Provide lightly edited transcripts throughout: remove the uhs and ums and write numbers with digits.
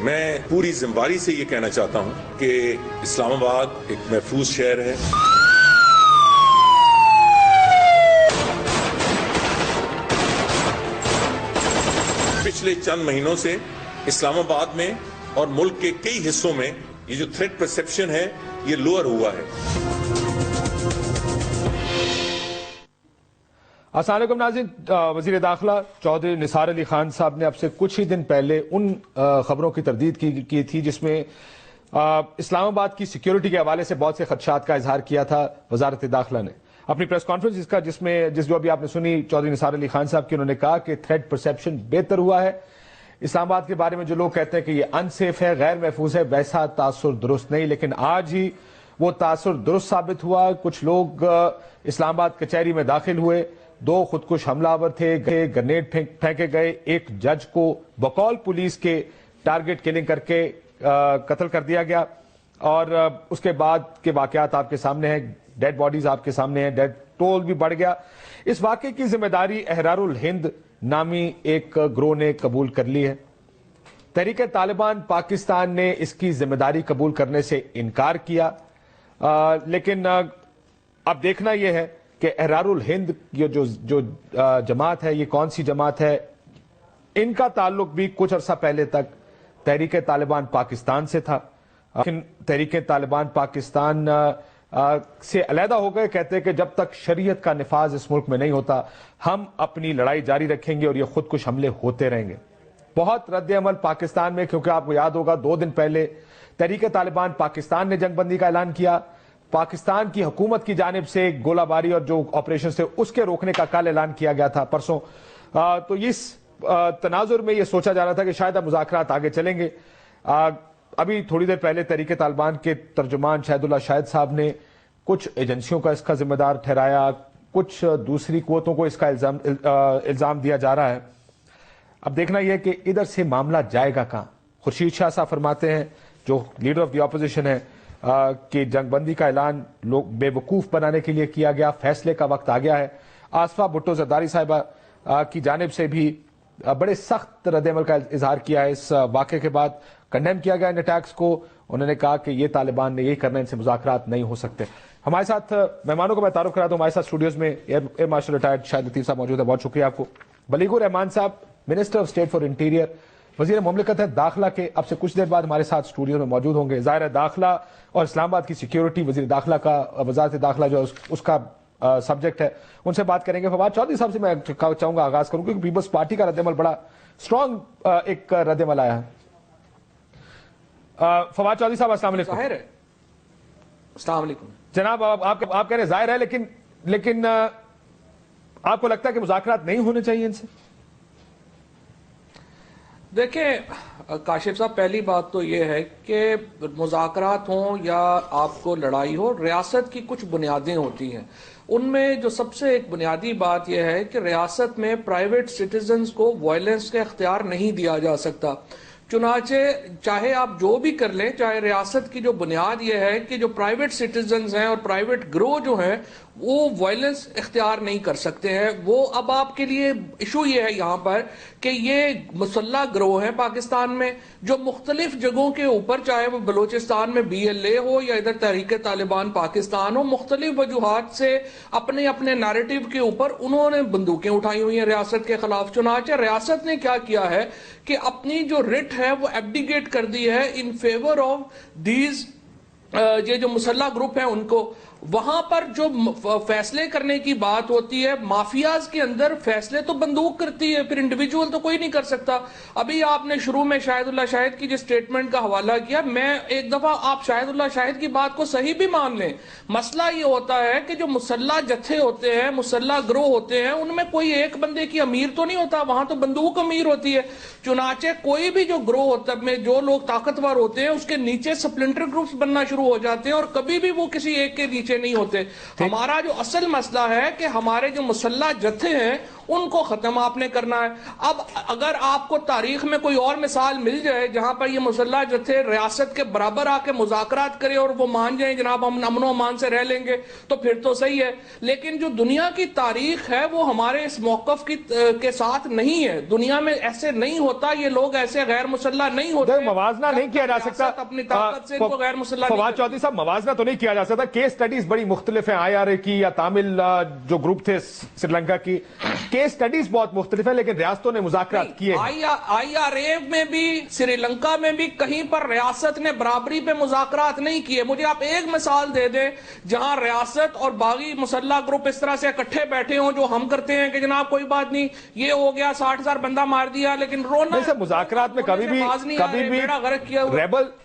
میں پوری ذمہ سے یہ کہنا چاہتا ہوں کہ اسلام آباد ایک محفوظ شہر ہے. پچھلے چند مہینوں سے اسلام آباد میں اور ملک کے کئی حصوں میں یہ جو تھریٹ پرسپشن ہے یہ لوئر ہوا ہے. السلام علیکم ناظرین. وزیر داخلہ چودھری نثار علی خان صاحب نے اب سے کچھ ہی دن پہلے ان خبروں کی تردید کی تھی جس میں اسلام آباد کی سیکیورٹی کے حوالے سے بہت سے خدشات کا اظہار کیا تھا وزارت داخلہ نے اپنی پریس کانفرنس جس جو ابھی آپ نے سنی چودھری نثار علی خان صاحب کی. انہوں نے کہا کہ تھریٹ پرسپشن بہتر ہوا ہے. اسلام آباد کے بارے میں جو لوگ کہتے ہیں کہ یہ انسیف ہے, غیر محفوظ ہے, ویسا تاثر درست نہیں, لیکن آج ہی وہ تاثر درست ثابت ہوا. کچھ لوگ اسلام آباد کچہری میں داخل ہوئے, 2 خودکش حملہ آور تھے, گرنیڈ پھینکے گئے, ایک جج کو بقول پولیس کے ٹارگٹ کلنگ کر کے قتل کر دیا گیا, اور اس کے بعد کے واقعات آپ کے سامنے ہیں, ڈیڈ باڈیز آپ کے سامنے ہیں, ڈیڈ ٹول بھی بڑھ گیا. اس واقعے کی ذمہ داری احرار الہند نامی ایک گروہ نے قبول کر لی ہے. تحریک طالبان پاکستان نے اس کی ذمہ داری قبول کرنے سے انکار کیا, لیکن اب دیکھنا یہ ہے کہ احرار الہند جو جماعت ہے یہ کون سی جماعت ہے. ان کا تعلق بھی کچھ عرصہ پہلے تک تحریک طالبان پاکستان سے تھا, لیکن تحریک طالبان پاکستان سے علیحدہ ہو گئے. کہتے ہیں کہ جب تک شریعت کا نفاذ اس ملک میں نہیں ہوتا ہم اپنی لڑائی جاری رکھیں گے اور یہ خودکش حملے ہوتے رہیں گے. بہت رد عمل پاکستان میں, کیونکہ آپ کو یاد ہوگا 2 دن پہلے تحریک طالبان پاکستان نے جنگ بندی کا اعلان کیا. پاکستان کی حکومت کی جانب سے گولہ باری اور جو آپریشن تھے اس کے روکنے کا کل اعلان کیا گیا تھا پرسوں. تو اس تناظر میں یہ سوچا جا رہا تھا کہ شاید اب مذاکرات آگے چلیں گے. ابھی تھوڑی دیر پہلے تحریک طالبان کے ترجمان شاہد اللہ شاہد صاحب نے کچھ ایجنسیوں کا اس کا ذمہ دار ٹھہرایا, کچھ دوسری قوتوں کو اس کا الزام دیا جا رہا ہے. اب دیکھنا یہ کہ ادھر سے معاملہ جائے گا کہاں. خورشید شاہ صاحب فرماتے ہیں, جو لیڈر آف دی اپوزیشن ہے, کہ جنگ بندی کا اعلان لوگ بے وقوف بنانے کے لیے کیا گیا, فیصلے کا وقت آ گیا ہے. آصفہ بھٹو زرداری صاحبہ کی جانب سے بھی بڑے سخت رد عمل کا اظہار کیا ہے اس واقعے کے بعد, کنڈیم کیا گیا ان اٹیکس کو. انہوں نے کہا کہ یہ طالبان نے یہی کرنا, ان سے مذاکرات نہیں ہو سکتے. ہمارے ساتھ مہمانوں کو میں تعارف کراتا ہوں. ہمارے ساتھ اسٹوڈیوز میں ایئر مارشل ریٹائرڈ شاہد لطیف صاحب موجود ہے, بہت شکریہ آپ کو. بلیغ الرحمان صاحب, minister of state for interior, وزیر مملکت ہے داخلہ کے, اب سے کچھ دیر بعد ہمارے ساتھ اسٹوڈیو میں موجود ہوں گے. ظاہر ہے داخلہ اور اسلام آباد کی سیکیورٹی وزیر داخلہ کا, وزارت داخلہ جو اس کا سبجیکٹ ہے, ان سے بات کریں گے. فواد چودھری صاحب سے میں چاہوں گا آغاز کروں, کیونکہ پیپلز پارٹی کا رد عمل بڑا اسٹرانگ ایک رد عمل آیا ہے. فواد چودھری صاحب السلام علیکم. ظاہر ہے. السلام علیکم جناب, آپ کہہ رہے ہیں ظاہر ہے, لیکن آپ کو لگتا ہے کہ مذاکرات نہیں ہونے چاہیے ان سے؟ دیکھیں کاشف صاحب, پہلی بات تو یہ ہے کہ مذاکرات ہوں یا آپ کو لڑائی ہو, ریاست کی کچھ بنیادیں ہوتی ہیں. ان میں جو سب سے ایک بنیادی بات یہ ہے کہ ریاست میں پرائیویٹ سٹیزنز کو وائلنس کا اختیار نہیں دیا جا سکتا. چنانچہ چاہے آپ جو بھی کر لیں, چاہے ریاست کی جو بنیاد یہ ہے کہ جو پرائیویٹ سٹیزنز ہیں اور پرائیویٹ گروہ جو ہیں وہ وائلنس اختیار نہیں کر سکتے ہیں. وہ اب آپ کے لیے ایشو یہ ہے یہاں پر کہ یہ مسلح گروہ ہیں پاکستان میں جو مختلف جگہوں کے اوپر, چاہے وہ بلوچستان میں BLA ہو یا ادھر تحریک طالبان پاکستان ہو, مختلف وجوہات سے اپنے اپنے نیریٹو کے اوپر انہوں نے بندوقیں اٹھائی ہوئی ہیں ریاست کے خلاف. چنانچہ ریاست نے کیا کیا ہے کہ اپنی جو رٹ ہے وہ ایبڈیگیٹ کر دی ہے ان فیور آف دیز, یہ جو مسلح گروپ ہیں ان کو. وہاں پر جو فیصلے کرنے کی بات ہوتی ہے, مافیاز کے اندر فیصلے تو بندوق کرتی ہے, پھر انڈیویجول تو کوئی نہیں کر سکتا. ابھی آپ نے شروع میں شاہد اللہ شاہد کی جس سٹیٹمنٹ کا حوالہ کیا, میں ایک دفعہ آپ شاہد اللہ شاہد کی بات کو صحیح بھی مان لیں. مسئلہ یہ ہوتا ہے کہ جو مسلح جتھے ہوتے ہیں, مسلح گروہ ہوتے ہیں, ان میں کوئی ایک بندے کی امیر تو نہیں ہوتا, وہاں تو بندوق امیر ہوتی ہے. چنانچہ کوئی بھی جو گروہ ہوتا ہے, میں جو لوگ طاقتور ہوتے ہیں اس کے نیچے سپلنٹر گروپس بننا شروع ہو جاتے ہیں, اور کبھی بھی وہ کسی ایک کے نیچے نہیں ہوتے. ہمارا جو اصل مسئلہ ہے کہ ہمارے جو مسلح جتھے ہیں ان کو ختم آپ نے کرنا ہے۔ اب اگر آپ کو تاریخ میں کوئی اور مثال مل جائے جہاں پر یہ مسلح جتھے ریاست کے برابر آ کے مذاکرات کرے اور وہ مان جائیں جناب ہم امن و امان سے رہ لیں گے تو پھر تو صحیح ہے، لیکن جو دنیا کی تاریخ ہے وہ ہمارے اس موقف کے ساتھ نہیں ہے۔ دنیا میں ایسے نہیں ہوتا، یہ لوگ ایسے غیر مسلح نہیں ہوتے۔ موازنہ نہیں کیا جا سکتا اپنی طاقت سے ان کو غیر مسلح فواد چودھری صاحب، موازنہ تو نہیں کیا جا سکتا۔ کیس سٹڈیز بڑی مختلف ہیں، آئی آر اے کی یا تامل جو گروپ تھے سری لنکا کی، کیس سٹڈیز بہت مختلف ہیں، لیکن ریاستوں نے مذاکرات کیے۔ آئی آر اے میں بھی سری لنکا میں بھی کہیں پر ریاست نے برابری پہ مذاکرات نہیں کیے۔ مجھے آپ ایک مثال دے دیں جہاں ریاست اور باغی مسلح گروپ اس طرح سے اکٹھے بیٹھے ہوں جو ہم کرتے ہیں کہ جناب کوئی بات نہیں، یہ ہو گیا 60,000 بندہ مار دیا، لیکن رونا مذاکرات میں کبھی بھی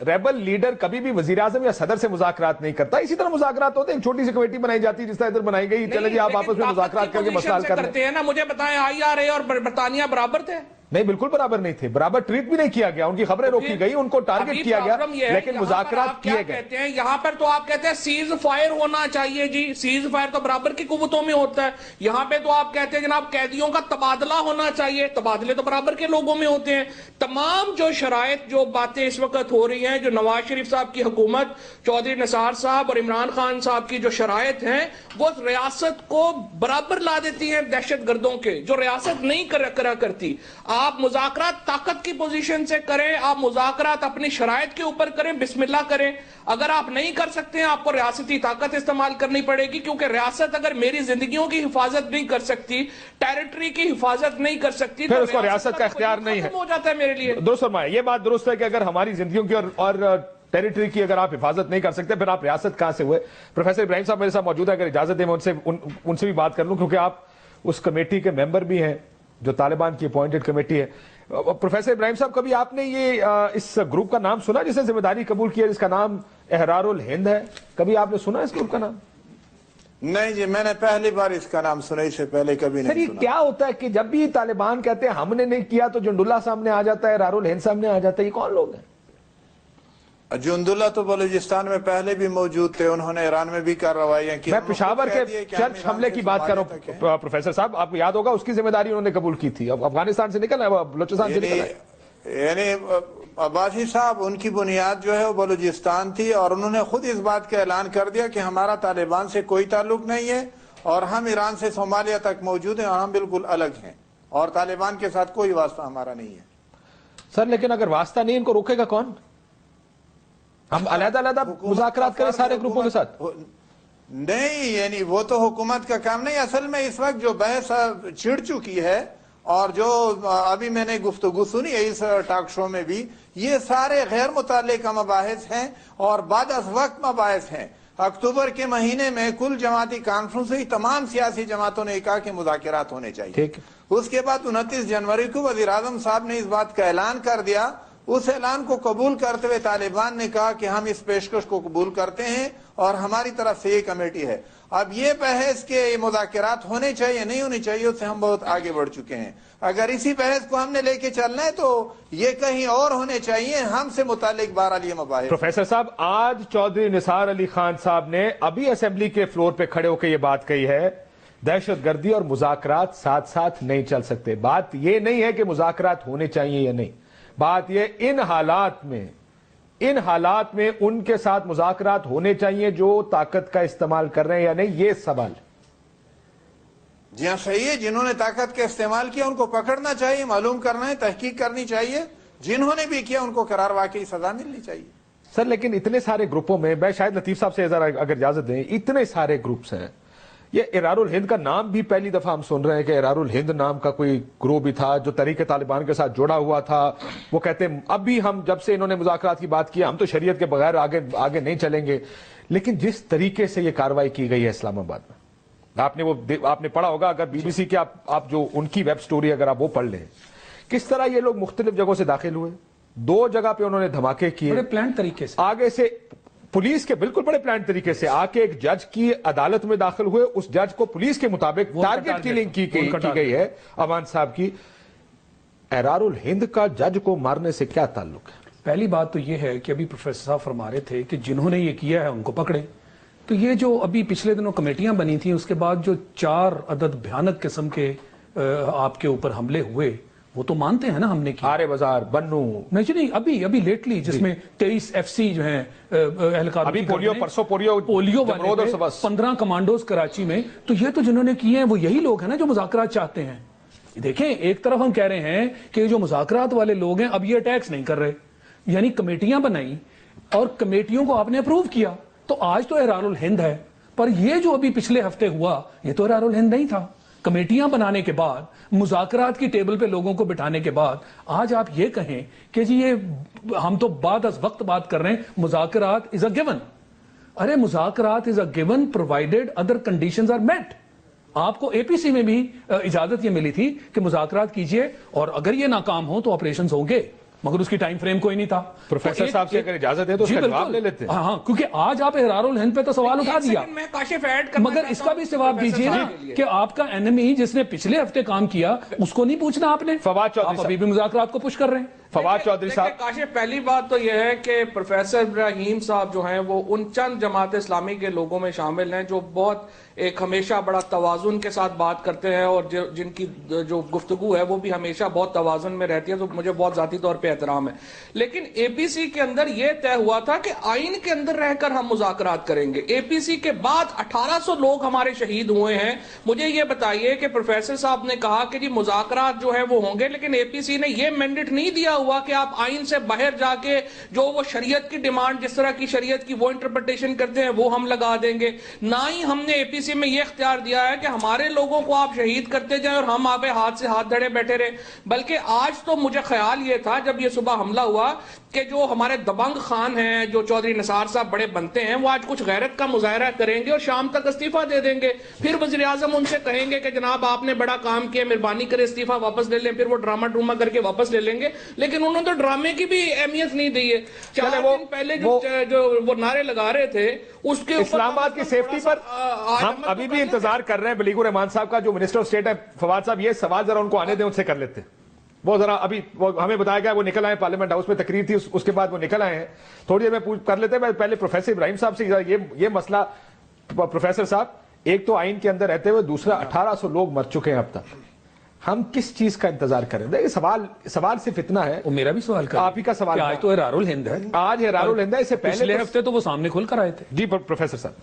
ریبل لیڈر کبھی بھی وزیر اعظم یا صدر سے مذاکرات نہیں کرتا۔ اسی طرح مذاکرات ہوتے ہیں، ایک چھوٹی سی کمیٹی بنائی جاتی ہے جس طرح ادھر بنائی گئی، چلے جی آپ آپس میں مذاکرات کر کے مسائل کرتے ہیں نا۔ مجھے بتائیں آئی آر اے اور برطانیہ برابر تھے؟ نہیں، بالکل برابر نہیں تھے، برابر ٹریٹ بھی نہیں کیا گیا، ان کی خبریں روکی گئی، ان کو ٹارگٹ کیا گیا، لیکن مذاکرات کیے گئے۔ یہاں پر تو آپ کہتے ہیں سیز فائر ہونا چاہیے، جی سیز فائر تو برابر کی قوتوں میں ہوتا ہے۔ یہاں پہ تو آپ کہتے ہیں جناب قیدیوں کا تبادلہ ہونا چاہیے، تبادلے تو برابر کے لوگوں میں ہوتے ہیں۔ تمام جو شرائط، جو باتیں اس وقت ہو رہی ہیں، جو نواز شریف صاحب کی حکومت، چودھری نثار صاحب اور عمران خان صاحب کی جو شرائط ہیں، وہ ریاست کو برابر لا دیتی ہیں دہشت گردوں کے، جو ریاست نہیں کرا کرتی۔ آپ مذاکرات طاقت کی پوزیشن سے کریں، آپ مذاکرات اپنی شرائط کے اوپر کریں، بسم اللہ کریں۔ اگر آپ نہیں کر سکتے ہیں آپ کو ریاستی طاقت استعمال کرنی پڑے گی، کیونکہ ریاست اگر میری زندگیوں کی حفاظت نہیں کر سکتی، ٹیریٹری کی حفاظت نہیں کر سکتی، پھر اس کو ریاست کا اختیار نہیں ہے، ختم ہو جاتا ہے میرے لیے۔ درست فرمایا، یہ بات درست ہے کہ اگر ہماری زندگیوں کی اور ٹیریٹری کی اگر آپ حفاظت نہیں کر سکتے پھر آپ ریاست کہاں سے ہوئے۔ پروفیسر ابراہیم صاحب میرے ساتھ موجود ہے، اگر اجازت دیں میں ان سے بھی بات کر لوں، کیونکہ آپ اس کمیٹی کے ممبر بھی ہیں جو طالبان کی اپوائنٹڈ کمیٹی ہے۔ پروفیسر ابراہیم صاحب، کبھی آپ نے یہ اس گروپ کا نام سنا جس نے ذمہ داری قبول کی ہے، جس کا نام احرار الہند ہے؟ کبھی آپ نے سنا اس گروپ کا نام؟ نہیں جی، میں نے پہلی بار اس کا نام سنا، اس سے پہلے کبھی نہیں سنا۔ کیا ہوتا ہے کہ جب بھی طالبان کہتے ہیں ہم نے نہیں کیا تو جندولہ سامنے آ جاتا ہے، احرار الہند سامنے آ جاتا ہے، یہ کون لوگ ہیں؟ جندولہ تو بلوچستان میں پہلے بھی موجود تھے، انہوں نے ایران میں بھی کارروائیاں کی۔ میں پشاور کے چرچ حملے کی بات کر رہا ہوں پروفیسر صاحب، آپ کو یاد ہوگا اس کی ذمہ داری انہوں نے قبول کی تھی۔ اب افغانستان سے نکلنا ہے، بلوچستان سے نکلنا ہے، یعنی عباسی صاحب ان کی بنیاد جو ہے وہ بلوچستان تھی، اور انہوں نے خود اس بات کا اعلان کر دیا کہ ہمارا طالبان سے کوئی تعلق نہیں ہے، اور ہم ایران سے صومالیہ تک موجود ہیں، اور ہم بالکل الگ ہیں، اور طالبان کے ساتھ کوئی واسطہ ہمارا نہیں ہے۔ سر لیکن اگر واسطہ نہیں، ان کو روکے گا کون؟ ہم علیحدہ علیحدہ مذاکرات کریں سارے گروپوں کے ساتھ؟ نہیں، یعنی وہ تو حکومت کا کام نہیں۔ اصل میں اس وقت جو بحث چھڑ چکی ہے، اور جو ابھی میں نے گفتگو سنی ہے اس ٹاک شو میں بھی، یہ سارے غیر متعلقہ مباحث ہیں اور بعد از وقت مباحث ہیں۔ اکتوبر کے مہینے میں کل جماعتی کانفرنس ہوئی، تمام سیاسی جماعتوں نے کہا کہ مذاکرات ہونے چاہیے۔ اس کے بعد 29 جنوری کو وزیر اعظم صاحب نے اس بات کا اعلان کر دیا۔ اس اعلان کو قبول کرتے ہوئے طالبان نے کہا کہ ہم اس پیشکش کو قبول کرتے ہیں اور ہماری طرف سے یہ کمیٹی ہے۔ اب یہ بحث کے مذاکرات ہونے چاہیے نہیں ہونے چاہیے، اس سے ہم بہت آگے بڑھ چکے ہیں۔ اگر اسی بحث کو ہم نے لے کے چلنا ہے تو یہ کہیں اور ہونے چاہیے، ہم سے متعلق بہرحال یہ مباحث۔ پروفیسر صاحب، آج چودھری نثار علی خان صاحب نے ابھی اسمبلی کے فلور پہ کھڑے ہو کے یہ بات کہی ہے، دہشت گردی اور مذاکرات ساتھ ساتھ نہیں چل سکتے۔ بات یہ نہیں ہے کہ مذاکرات ہونے چاہیے یا نہیں، بات یہ ان حالات میں ان کے ساتھ مذاکرات ہونے چاہیے جو طاقت کا استعمال کر رہے ہیں یا نہیں، یہ سوال۔ جی ہاں صحیح ہے، جنہوں نے طاقت کا استعمال کیا ان کو پکڑنا چاہیے، معلوم کرنا ہے، تحقیق کرنی چاہیے، جنہوں نے بھی کیا ان کو قرار واقعی سزا ملنی چاہیے۔ سر لیکن اتنے سارے گروپوں میں، میں شاید لطیف صاحب سے اگر اجازت دیں، اتنے سارے گروپس ہیں، یہ احرار الہند کا نام بھی پہلی دفعہ ہم سن رہے ہیں کہ احرار الہند نام کا کوئی گروہ بھی تھا جو تحریک طالبان کے ساتھ جڑا ہوا تھا۔ وہ کہتے ہیں اب بھی ہم، جب سے انہوں نے مذاکرات کی بات کی، ہم تو شریعت کے بغیر آگے نہیں چلیں گے۔ لیکن جس طریقے سے یہ کارروائی کی گئی ہے اسلام آباد میں، آپ نے پڑھا ہوگا، اگر بی بی سی کے آپ جو ان کی ویب سٹوری اگر آپ وہ پڑھ لیں، کس طرح یہ لوگ مختلف جگہوں سے داخل ہوئے، 2 جگہ پہ انہوں نے دھماکے کیے بڑے پلان طریقے سے، آگے سے پولیس کے بالکل بڑے پلان طریقے سے آ کے ایک جج کی عدالت میں داخل ہوئے، اس جج کو پولیس کے مطابق ٹارگٹ کلنگ کی گئی ہے امان صاحب کی۔ احرار الہند کا جج کو مارنے سے کیا تعلق ہے؟ پہلی بات تو یہ ہے کہ ابھی پروفیسر صاحب فرما رہے تھے کہ جنہوں نے یہ کیا ہے ان کو پکڑیں، تو یہ جو ابھی پچھلے دنوں کمیٹیاں بنی تھیں، اس کے بعد جو 4 عدد بھیانک قسم کے آپ کے اوپر حملے ہوئے وہ تو مانتے ہیں نا ہم نے کی. آرے بازار بنو نہیں ابھی لیٹلی جس میں 23 FC جو ہیں اہلکار, ابھی پولیو والے 15 کمانڈوز کراچی میں, تو یہ تو جنہوں نے کیے ہیں وہ یہی لوگ ہیں نا جو مذاکرات چاہتے ہیں. دیکھیں ایک طرف ہم کہہ رہے ہیں کہ جو مذاکرات والے لوگ ہیں اب یہ اٹیکس نہیں کر رہے, یعنی کمیٹیاں بنائی اور کمیٹیوں کو آپ نے اپروو کیا, تو آج تو احرار الہند ہے, پر یہ جو ابھی پچھلے ہفتے ہوا یہ تو احرار الہند نہیں تھا. کمیٹیاں بنانے کے بعد, مذاکرات کی ٹیبل پہ لوگوں کو بٹھانے کے بعد آج آپ یہ کہیں کہ جی یہ ہم تو بعد از وقت بات کر رہے ہیں, مذاکرات از اے گیون. ارے مذاکرات is a given provided other conditions are met. آپ کو APC میں بھی اجازت یہ ملی تھی کہ مذاکرات کیجئے اور اگر یہ ناکام ہو تو آپریشنز ہوں گے, مگر اس کی ٹائم فریم کوئی نہیں تھا. پروفیسر صاحب سے اگر اجازت ہے تو اس کا جواب لے لیتے ہیں. ہاں کیونکہ آج آپ احرار الہند پہ تو سوال اٹھا دیا, مگر اس کا بھی جواب دیجیے نا کہ آپ کا اینمی جس نے پچھلے ہفتے کام کیا اس کو نہیں پوچھنا آپ نے. فواد چودھری ابھی بھی مذاکرات کو پش کر رہے ہیں. فواد چودھری صاحب, کاشف پہلی بات تو یہ ہے کہ پروفیسر ابراہیم صاحب جو ہیں وہ ان چند جماعت اسلامی کے لوگوں میں شامل ہیں جو بہت ایک ہمیشہ بڑا توازن کے ساتھ بات کرتے ہیں اور جن کی جو گفتگو ہے وہ بھی ہمیشہ بہت توازن میں رہتی ہے, تو مجھے بہت ذاتی طور پہ احترام ہے. لیکن APC کے اندر یہ طے ہوا تھا کہ آئین کے اندر رہ کر ہم مذاکرات کریں گے. APC کے بعد 1800 لوگ ہمارے شہید ہوئے ہیں. مجھے یہ بتائیے کہ پروفیسر صاحب نے کہا کہ جی مذاکرات جو ہے وہ ہوں گے, لیکن APC نے یہ مینڈیٹ نہیں دیا ہوا کہ آپ آئین سے باہر جا کے جو وہ شریعت کی ڈیمانڈ جس طرح کی شریعت کی وہ انٹرپریٹیشن کرتے ہیں وہ ہم لگا دیں گے. نہ ہی ہم نے APC میں یہ اختیار دیا ہے کہ ہمارے لوگوں کو آپ شہید کرتے جائیں اور ہم آپ ہاتھ سے ہاتھ دھڑے بیٹھے رہے. بلکہ آج تو مجھے خیال یہ تھا جب یہ صبح حملہ ہوا کہ جو ہمارے دبنگ خان ہیں, جو چودھری نثار صاحب بڑے بنتے ہیں, وہ آج کچھ غیرت کا مظاہرہ کریں گے اور شام تک استعفیٰ دے دیں گے. پھر وزیر اعظم ان سے کہیں گے کہ جناب آپ نے بڑا کام کیا, مہربانی کرے استعفیٰ واپس لے لیں. پھر وہ ڈرامہ کر کے واپس لے لیں گے. لیکن انہوں نے تو ڈرامے کی بھی اہمیت نہیں دی ہے. 4 دن پہلے جو وہ نعرے لگا رہے تھے اس کے اسلام آباد کی سیفٹی پر ہم ابھی بھی انتظار کر رہے ہیں بلیغ الرحمان صاحب کا, جو منسٹر آف اسٹیٹ ہے. فواد صاحب یہ سوال ذرا ان کو آنے دیں, ان سے کر لیتے ہیں. وہ ذرا ابھی ہمیں بتایا گیا وہ نکل آئے, پارلیمنٹ ہاؤس میں تقریر تھی, اس کے بعد وہ نکل آئے ہیں. تھوڑی دیر میں کر لیتے ہیں. پہلے پروفیسر ابراہیم صاحب سے یہ مسئلہ. پروفیسر صاحب, ایک تو آئین کے اندر رہتے ہوئے, دوسرا 1800 لوگ مر چکے ہیں اب تک. ہم کس چیز کا انتظار کریں؟ دیکھیں سوال صرف اتنا ہے. وہ میرا بھی سوال آپ ہی کا سوال آج تو احرار الہند ہے. آج احرار الہند ہے. اس سے پچھلے ہفتے تو وہ سامنے کھل کر آئے تھے. جی پروفیسر صاحب,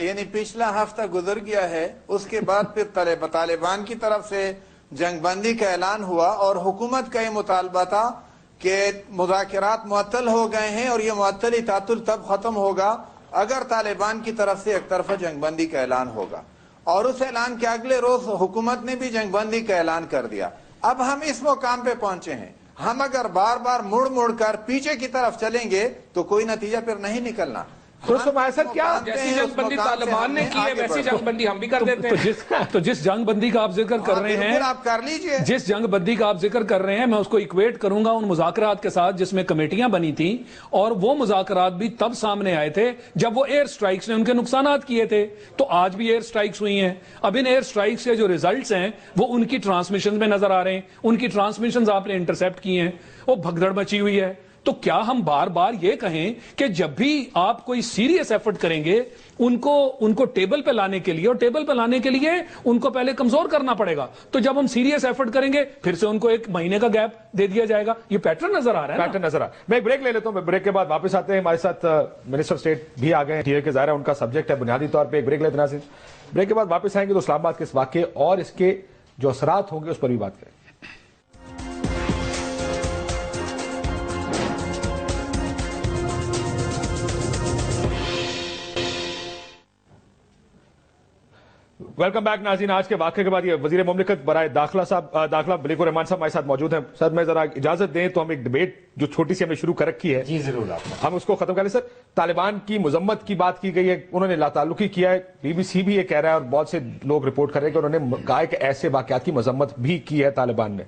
یعنی پچھلا ہفتہ گزر گیا ہے, اس کے بعد پھر طالبان کی طرف سے جنگ بندی کا اعلان ہوا اور حکومت کا یہ مطالبہ تھا کہ مذاکرات معطل ہو گئے ہیں اور یہ معطلی تعطل تب ختم ہوگا اگر طالبان کی طرف سے ایک طرفہ جنگ بندی کا اعلان ہوگا. اور اس اعلان کے اگلے روز حکومت نے بھی جنگ بندی کا اعلان کر دیا. اب ہم اس مقام پہ پہنچے ہیں, ہم اگر بار بار مڑ کر پیچھے کی طرف چلیں گے تو کوئی نتیجہ پھر نہیں نکلنا. کیا جیسی جنگ بندی طالبان نے کی ہے ویسی جنگ بندی ہم بھی کر دیتے ہیں. تو جس جنگ بندی کا آپ ذکر کر رہے ہیں, آپ کر لیجئے. جس جنگ بندی کا آپ ذکر کر رہے ہیں میں اس کو ایکویٹ کروں گا ان مذاکرات کے ساتھ جس میں کمیٹیاں بنی تھیں, اور وہ مذاکرات بھی تب سامنے آئے تھے جب وہ ایئر سٹرائکس نے ان کے نقصانات کیے تھے. تو آج بھی ایئر سٹرائکس ہوئی ہیں. اب ان ایئر سٹرائکس کے جو ریزلٹس ہیں وہ ان کی ٹرانسمیشن میں نظر آ رہے ہیں. ان کی ٹرانسمیشنز آپ نے انٹرسیپٹ کی ہیں, وہ بھگدڑ مچی ہوئی ہے. تو کیا ہم بار بار یہ کہیں کہ جب بھی آپ کوئی سیریس ایفرٹ کریں گے ان کو ٹیبل پہ لانے کے لیے, اور ٹیبل پہ لانے کے لیے ان کو پہلے کمزور کرنا پڑے گا, تو جب ہم سیریس ایفرٹ کریں گے پھر سے ان کو 1 مہینے کا گیپ دے دیا جائے گا. یہ پیٹرن نظر آ رہا ہے. پیٹرن نظر آ رہا ہے. میں ایک بریک لے لیتا ہوں, میں بریک کے بعد واپس آتے ہیں. ہمارے ساتھ منسٹر آف اسٹیٹ بھی آ گئے ہیں, کہ ظاہر ہے ان کا سبجیکٹ ہے بنیادی طور پہ. ایک بریک لیتے ہیں. بریک کے بعد واپس آئیں گے تو اسلام آباد کے اس واقعے اور اس کے جو اثرات ہوں گے اس پر بھی بات کریں. ویلکم بیک ناظرین. آج کے واقعے کے بعد یہ وزیر مملکت برائے داخلہ بلیغ الرحمان صاحب ہمارے ساتھ موجود ہیں. سر میں ذرا اجازت دیں تو ہم ایک ڈیبیٹ جو چھوٹی سی ہم نے شروع کر رکھی ہے, جی ضرور, ہم اس کو ختم کر لیں. سر, طالبان کی مذمت کی بات کی گئی ہے, انہوں نے لا تعلقی کیا ہے. BBC بھی یہ کہہ رہا ہے اور بہت سے لوگ رپورٹ کر رہے ہیں کہ انہوں نے کہا کہ ایسے واقعات کی مذمت بھی کی ہے طالبان نے.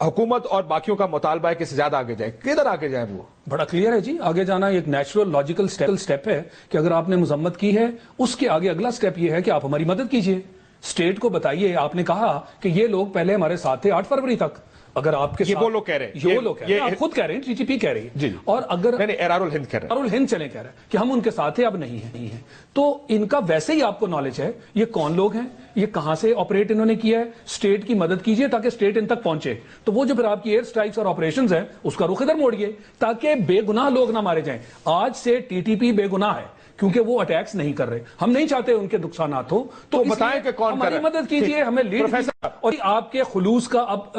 حکومت اور باقیوں کا مطالبہ ہے کہ سے زیادہ آگے جائیں. کدھر آگے جائیں؟ وہ بڑا کلیئر ہے جی. آگے جانا ایک نیچرل لاجیکل سٹیپ ہے کہ اگر آپ نے مذمت کی ہے اس کے آگے اگلا سٹیپ یہ ہے کہ آپ ہماری مدد کیجئے. اسٹیٹ کو بتائیے. آپ نے کہا کہ یہ لوگ پہلے ہمارے ساتھ تھے 8 فروری تک. اگر آپ کے یہ وہ لوگ کہہ رہے ہیں, یہ وہ لوگ کہہ رہے ہیں, آپ خود کہہ رہے ہیں, ٹی ٹی پی کہہ رہی ہے. جی. اور اگر ایرار الہند کہہ رہے ہیں, ایرار الہند چلے کہہ رہے ہیں کہ ہم ان کے ساتھ ہیں, اب نہیں ہیں. تو ان کا ویسے ہی آپ کو نالج ہے یہ کون لوگ ہیں, یہ کہاں سے آپریٹ انہوں نے کیا ہے. اسٹیٹ کی مدد کیجئے تاکہ اسٹیٹ ان تک پہنچے. تو وہ جو پھر آپ کی ایئر سٹرائکس اور آپریشنز ہیں اس کا رخ ادھر موڑیے تاکہ بے گناہ لوگ نہ مارے جائیں. آج سے ٹی ٹی پی بے گناہ ہے کیونکہ وہ اٹیکس نہیں کر رہے. ہم نہیں چاہتے ان کے نقصانات ہو, تو بتائیں کہ کون ہماری مدد کیجئے, ہمیں لیڈ کیجئے. اور آپ کے خلوص کا اب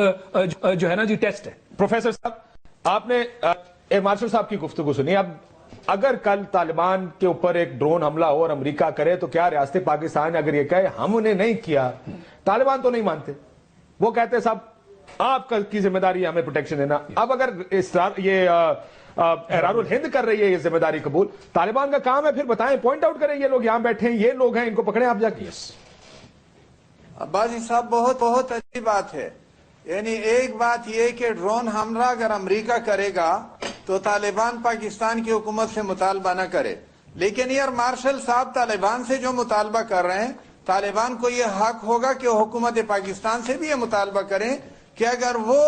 جو ہے نا جی ٹیسٹ ہے. پروفیسر صاحب, آپ نے ایئر مارشل صاحب کی گفتگو سنی. اب اگر کل طالبان کے اوپر ایک ڈرون حملہ ہو اور امریکہ کرے تو کیا ریاست پاکستان اگر یہ کہے ہم انہیں نہیں کیا, طالبان تو نہیں مانتے, وہ کہتے ہیں صاحب آپ کی ذمہ داری ہے ہمیں پروٹیکشن دینا. اب اگر یہ ایرار الہند کر رہی ہے یہ ذمہ داری قبول, طالبان کا کام ہے پھر بتائیں, پوائنٹ آؤٹ کریں یہ لوگ یہاں بیٹھے ہیں, یہ لوگ ہیں, ان کو پکڑیں آپ جا کے. عباسی صاحب بہت اچھی بات ہے. یعنی ایک بات یہ کہ ڈرون حملہ اگر امریکہ کرے گا تو طالبان پاکستان کی حکومت سے مطالبہ نہ کرے, لیکن ایئر مارشل صاحب طالبان سے جو مطالبہ کر رہے ہیں, طالبان کو یہ حق ہوگا کہ وہ حکومت پاکستان سے بھی یہ مطالبہ کریں کہ اگر وہ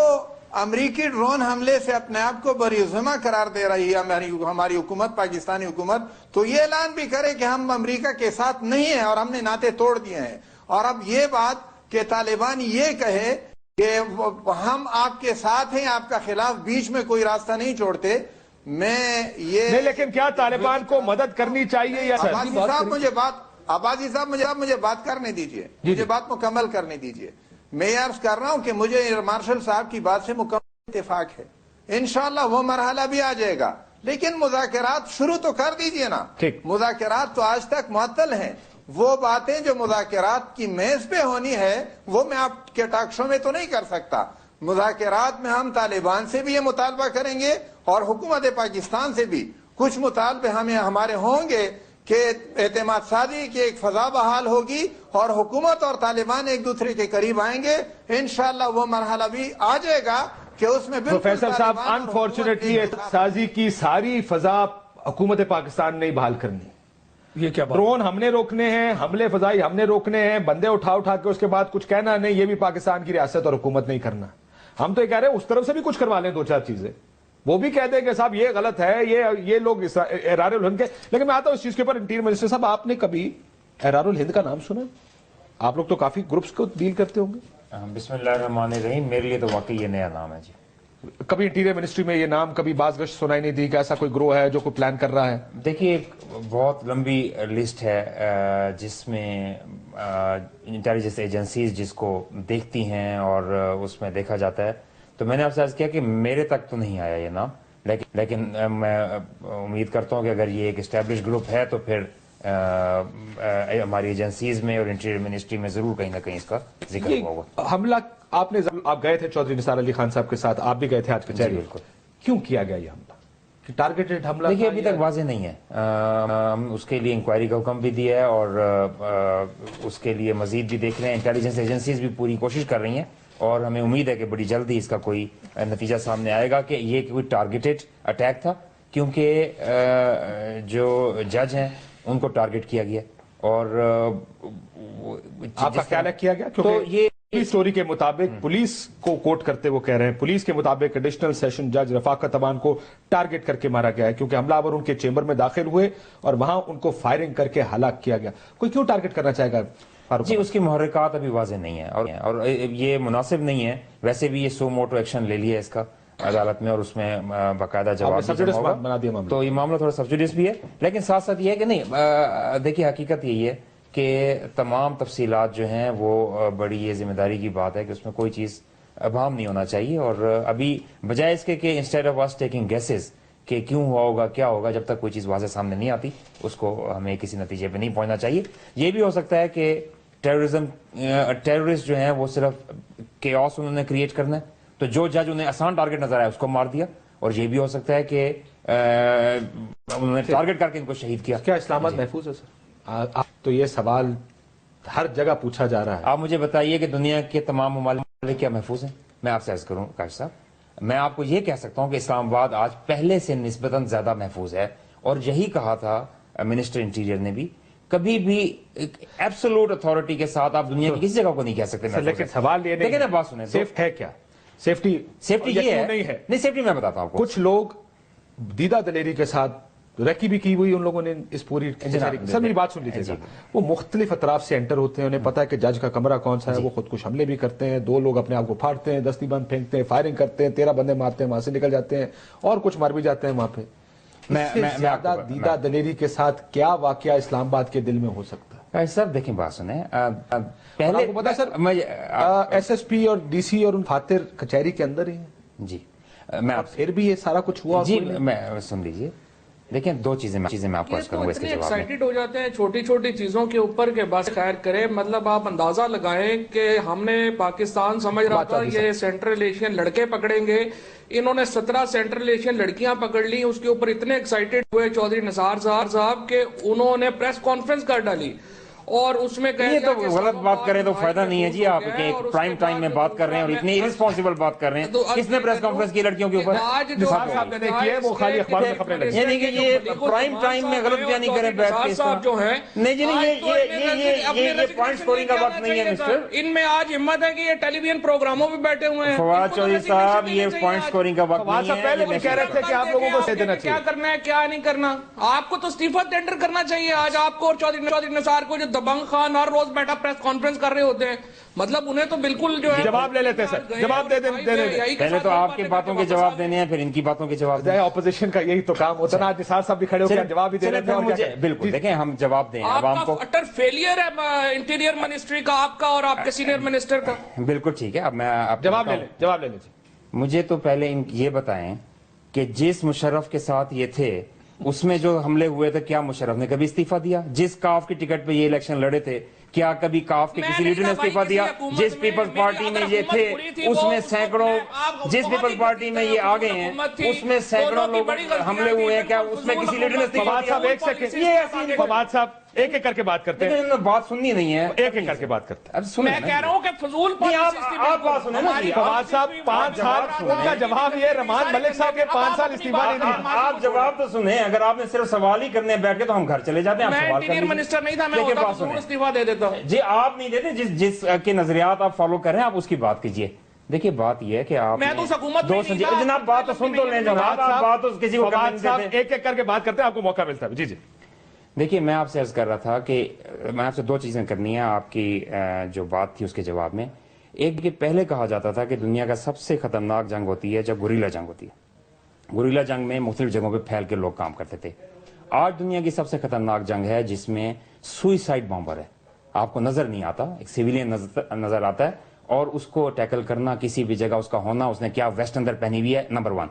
امریکی ڈرون حملے سے اپنے آپ کو بری ذمہ قرار دے رہی ہے ہماری حکومت, پاکستانی حکومت, تو یہ اعلان بھی کرے کہ ہم امریکہ کے ساتھ نہیں ہیں اور ہم نے ناطے توڑ دیے ہیں. اور اب یہ بات کہ طالبان یہ کہے کہ ہم آپ کے ساتھ ہیں, آپ کا خلاف بیچ میں کوئی راستہ نہیں چھوڑتے, میں یہ نہیں, لیکن کیا طالبان کو مدد کرنی چاہیے یا عباسی صاحب مجھے بات کرنے دیجئے, مجھے بات مکمل کرنے دیجئے. میں یہ عرض کر رہا ہوں کہ مجھے ایئر مارشل صاحب کی بات سے مکمل اتفاق ہے. انشاءاللہ وہ مرحلہ بھی آ جائے گا, لیکن مذاکرات شروع تو کر دیجئے نا. مذاکرات تو آج تک معطل ہیں. وہ باتیں جو مذاکرات کی میز پہ ہونی ہے وہ میں آپ کے ٹاک شو میں تو نہیں کر سکتا. مذاکرات میں ہم طالبان سے بھی یہ مطالبہ کریں گے اور حکومت پاکستان سے بھی کچھ مطالبے ہمارے ہوں گے کہ اعتماد سازی کی ایک فضا بحال ہوگی اور حکومت اور طالبان ایک دوسرے کے قریب آئیں گے. انشاءاللہ وہ مرحلہ بھی آ جائے گا کہ اس میں پروفیسر صاحب انفارچونیٹلی سازی کی ساری فضا حکومت پاکستان نے بحال کرنی. یہ کیا بات, ڈرون ہم نے روکنے ہیں, حملے فضائی ہم نے روکنے ہیں, بندے اٹھا کے اس کے بعد کچھ کہنا نہیں, یہ بھی پاکستان کی ریاست اور حکومت نہیں کرنا. ہم تو یہ کہہ رہے ہیں اس طرف سے بھی کچھ کروا لیں 2-4 چیزیں, وہ بھی کہہ دیں کہ صاحب یہ غلط ہے, یہ لوگ ایرار الہند کے. لیکن میں آتا ہوں اس چیز کے اوپر, انٹیریئر منسٹر صاحب آپ نے کبھی ایرار الہند کا نام سنا؟ آپ لوگ تو کافی گروپس کو ڈیل کرتے ہوں گے. بسم اللہ الرحمن الرحیم, میرے لیے تو واقعی یہ نیا نام ہے جی. کبھی انٹیریئر منسٹری میں یہ نام کبھی باز گشت سنائی نہیں دی کہ ایسا کوئی گروہ ہے جو کوئی پلان کر رہا ہے؟ دیکھیے ایک بہت لمبی لسٹ ہے جس میں انٹیلیجنس ایجنسیز جس کو دیکھتی ہیں اور اس میں دیکھا جاتا ہے. تو میں نے آپ سے عرض کیا کہ میرے تک تو نہیں آیا یہ نام, لیکن میں امید کرتا ہوں کہ اگر یہ ایک اسٹیبلش گروپ ہے تو پھر ہماری ایجنسیز میں اور انٹیریئر منسٹری میں ضرور کہیں نہ کہیں اس کا ذکر ہوا ہوگا. حملہ آپ گئے تھے چودھری نثار علی خان صاحب کے ساتھ, آپ بھی گئے تھے آج کچہری. بالکل. کیوں کیا گیا یہ حملہ؟ کہ ٹارگیٹڈ حملہ؟ دیکھیے ابھی تک واضح نہیں ہے. ہم اس کے لیے انکوائری کا حکم بھی دیا ہے اور اس کے لیے مزید بھی دیکھ رہے ہیں. انٹیلیجنس ایجنسیز بھی پوری کوشش کر رہی ہیں اور ہمیں امید ہے کہ بڑی جلدی اس کا کوئی نتیجہ سامنے آئے گا کہ یہ کوئی ٹارگیٹڈ اٹیک تھا, کیونکہ جو جج ہیں ان کو ٹارگٹ کیا گیا. اور آپ کا خیال ہے کیا گیا؟ کیونکہ یہ سٹوری کے مطابق پولیس کو کوٹ کرتے وہ کہہ رہے ہیں, پولیس کے مطابق ایڈیشنل سیشن جج رفاقت امان کو ٹارگٹ کر کے مارا گیا ہے کیونکہ حملہ آور ان کے چیمبر میں داخل ہوئے اور وہاں ان کو فائرنگ کر کے ہلاک کیا گیا. کوئی کیوں ٹارگٹ کرنا چاہے گا فاروق؟ جی اس کی محرکات ابھی واضح نہیں ہیں اور یہ مناسب نہیں ہے. ویسے بھی یہ سو موٹو ایکشن لے لیا ہے اس کا عدالت میں اور اس میں باقاعدہ جواب بنا دیا تو یہ معاملہ تھوڑا سبجوڈیس بھی ہے. لیکن ساتھ ساتھ یہ ہے کہ نہیں, دیکھیے حقیقت یہی ہے کہ تمام تفصیلات جو ہیں وہ بڑی یہ ذمہ داری کی بات ہے کہ اس میں کوئی چیز ابہام نہیں ہونا چاہیے. اور ابھی بجائے اس کے کہ انسٹیڈ آف اس ٹیکنگ گیسز کہ کیوں ہوا ہوگا کیا ہوگا, جب تک کوئی چیز واضح سامنے نہیں آتی اس کو ہمیں کسی نتیجے پہ نہیں پہنچنا چاہیے. یہ بھی ہو سکتا ہے کہ ٹیررسٹ جو ہیں وہ صرف کیوس انہوں نے کریٹ کرنا ہے, تو جو جج انہیں آسان ٹارگٹ نظر آیا اس کو مار دیا. اور یہ بھی ہو سکتا ہے کہ انہوں نے ٹارگٹ کر کے ان کو شہید کیا. کیا اسلام آباد محفوظ ہے سر؟ تو یہ سوال ہر جگہ پوچھا جا رہا ہے. آپ مجھے بتائیے کہ دنیا کے تمام ممالک کیا محفوظ ہیں؟ میں آپ سے عرض کروں کاشف صاحب, میں آپ کو یہ کہہ سکتا ہوں کہ اسلام آباد آج پہلے سے نسبتاً زیادہ محفوظ ہے. اور یہی کہا تھا منسٹر انٹیریئر نے بھی. کبھی بھی ایبسولوٹ اتھارٹی کے ساتھ آپ دنیا کی کسی جگہ کو نہیں کہہ سکتے. لیکن سوال یہ دیکھیں نا بات سنیں, سیف ہے کیا؟ سیفٹی یہ ہے نہیں, سیفٹی میں بتاتا ہوں آپ کو. کچھ لوگ دیدہ دلیری کے ساتھ ریکی بھی کی ہوئی ان لوگوں نے اس پوری سر میری بات سن لیجیے. وہ مختلف اطراف سے انٹر ہوتے ہیں, انہیں پتا ہے کہ جج کا کمرہ کون سا ہے, وہ خود کش حملے بھی کرتے ہیں, 2 لوگ اپنے آپ کو پھاڑتے ہیں, دستی بند پھینکتے ہیں, فائرنگ کرتے ہیں, 13 بندے مارتے ہیں, وہاں سے نکل جاتے ہیں اور کچھ مر بھی جاتے ہیں وہاں پہ. زیادہ دیدہ دلیری کے ساتھ کیا واقعہ اسلام آباد کے دل میں ہو سکتا ہے؟ سر دیکھیں بات سنیں, پہلے آپ کو پتا سر ایس ایس پی اور ڈی سی اور ان فاتر کچہری کے اندر ہی ہیں جی. میں آپ پھر بھی یہ سارا کچھ ہوا جی میں سن لیجیے. دیکھیں 2 چیزیں میں آپ کو عرض کروں گا اس کے جواب میں. ایکسائٹڈ ہو جاتے ہیں چھوٹی چھوٹی چیزوں کے اوپر کہ بس خیر کرے. مطلب آپ اندازہ لگائیں کہ ہم نے پاکستان سمجھ رہا تھا یہ سینٹرل ایشین لڑکے پکڑیں گے, انہوں نے 17 سینٹرل ایشین لڑکیاں پکڑ لی. اس کے اوپر اتنے ایکسائٹڈ ہوئے چودھری نثار صاحب کہ انہوں نے پریس کانفرنس کر ڈالی اور اس میں یہ تو غلط بات کریں تو فائدہ نہیں ہے جی. آپ ایک پرائم ٹائم میں بات کر رہے ہیں اور اتنی ارسپانسبل بات کر رہے ہیں. کس نے پریس کانفرنس کی لڑکیوں کے اوپر؟ صاحب نے کی ہے, وہ خالی اخبار میں خبریں لگی. یعنی کہ یہ پرائم ٹائم میں غلط بیانی کریں بیٹھ کے جو ہیں نہیں جی نہیں, یہ پوائنٹ سکورنگ کا وقت نہیں ہے مسٹر. ان میں آج ہمت ہے کہ یہ ٹیلی ویژن پروگراموں میں بیٹھے ہوئے ہیں. فواد چودھری صاحب یہ پوائنٹ سکورنگ کا وقت نہیں ہے. پہلے بھی کہہ رہے تھے کہ آپ لوگوں کو دے دینا چاہیے, کیا کرنا ہے کیا نہیں کرنا. آپ کو تو استعفیٰ ٹینڈر کرنا چاہیے آج آپ کو, اور چودھری نثار کو جو دبنگ خان ہر روز بیٹھا پریس کانفرنس کر رہے ہوتے ہیں. مطلب انہیں تو بالکل جو ہے جواب لے لیتے ہیں سر, جواب دے دیں. پہلے تو آپ کی باتوں کے جواب دینے ہیں, پھر ان کی باتوں کے جواب دینے ہیں. اپوزیشن کا یہی تو کام ہوتا ہے نا. آج نثار صاحب بھی کھڑے ہو کے جواب بھی دے رہے ہیں. بالکل دیکھیں ہم جواب دیں عوام کو. اٹر فیلئر ہے انٹیریئر منسٹری کا, آپ کا اور آپ کے سینئر منسٹر کا. بالکل ٹھیک ہے, اب میں جواب لے لیجیے. مجھے تو پہلے یہ بتائیں کہ جس مشرف کے ساتھ یہ تھے اس میں جو حملے ہوئے تھے, کیا مشرف نے کبھی استعفیٰ دیا؟ جس کاف کی ٹکٹ پہ یہ الیکشن لڑے تھے, کیا کبھی کاف کے کسی لیڈر نے استعفیٰ دیا؟ جس پیپلز پارٹی میں یہ تھے اس میں سینکڑوں, جس پیپلز پارٹی میں یہ آگے ہیں اس میں سینکڑوں لوگ حملے ہوئے ہیں, کیا اس میں کسی لیڈر نے استعفیٰ دیا؟ ایک سیکنڈ فواد صاحب ایک ایک کر کے بات کرتے ہیں. بات سننی نہیں ہے, ایک ایک کر کے بات کرتے ہیں. میں کہہ رہا ہوں کہ فضول آپ بات سنیں نا. فواد صاحب 5 سال ان کا جواب یہ, رحمان ملک صاحب کے 5 سال استعفیٰ نہیں دیا. آپ جواب تو سنیں, اگر آپ نے صرف سوال ہی کرنے بیٹھ کے تو ہم گھر چلے جاتے ہیں. میں انٹیریئر منسٹر نہیں تھا, میں استعفیٰ دے دیتا ہوں. جی آپ نہیں دیتے, جس کے نظریات آپ فالو کر رہے ہیں آپ اس کی بات کیجئے. دیکھیے بات یہ ہے کہ آپ میں تو حکومت میں جناب بات تو سن تو لیں جناب, آپ بات تو کسی کو کرنے نہیں دیتے. ایک ایک کر کے بات کرتے ہیں, آپ کو موقع ملتا ہے. جی جی دیکھیے میں آپ سے عرض کر رہا تھا کہ میں آپ سے 2 چیزیں کرنی ہیں آپ کی جو بات تھی اس کے جواب میں. ایک کہ پہلے کہا جاتا تھا کہ دنیا کا سب سے خطرناک جنگ ہوتی ہے جب گوریلا جنگ ہوتی ہے. گوریلا جنگ میں مختلف جگہوں پہ پھیل کے لوگ کام کرتے تھے. آج دنیا کی سب سے خطرناک جنگ ہے جس میں سوئسائڈ بامبر ہے. آپ کو نظر نہیں آتا, ایک سیویلین نظر آتا ہے, اور اس کو ٹیکل کرنا, کسی بھی جگہ اس کا ہونا, اس نے کیا ویسٹ اندر پہنی ہوئی ہے, نمبر 1.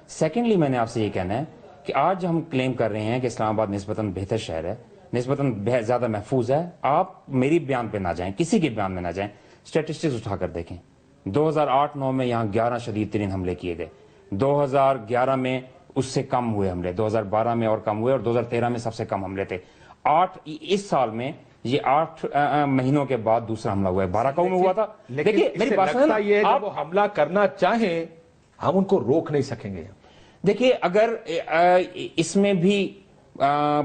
سیکنڈلی میں نے آپ سے یہ کہنا ہے کہ آج ہم کلیم کر رہے ہیں کہ اسلام آباد نسبتاً بہتر شہر ہے, نسبتاً زیادہ محفوظ ہے. آپ میری بیان پہ نہ جائیں, کسی کے بیان میں نہ جائیں, سٹیٹسٹکس اٹھا کر دیکھیں. 2008-9 میں یہاں 11 شدید ترین حملے کیے گئے, 2011 میں اس سے کم ہوئے حملے, 2012 میں اور کم ہوئے, اور 2013 میں سب سے کم حملے تھے. اس سال میں یہ 8 مہینوں کے بعد دوسرا حملہ ہوا ہے. 12 میں ہوا تھا. دیکھیے میری بات لگتا یہ ہے جب وہ حملہ کرنا چاہیں ہم ان کو روک نہیں سکیں گے. دیکھیے اگر اس میں بھی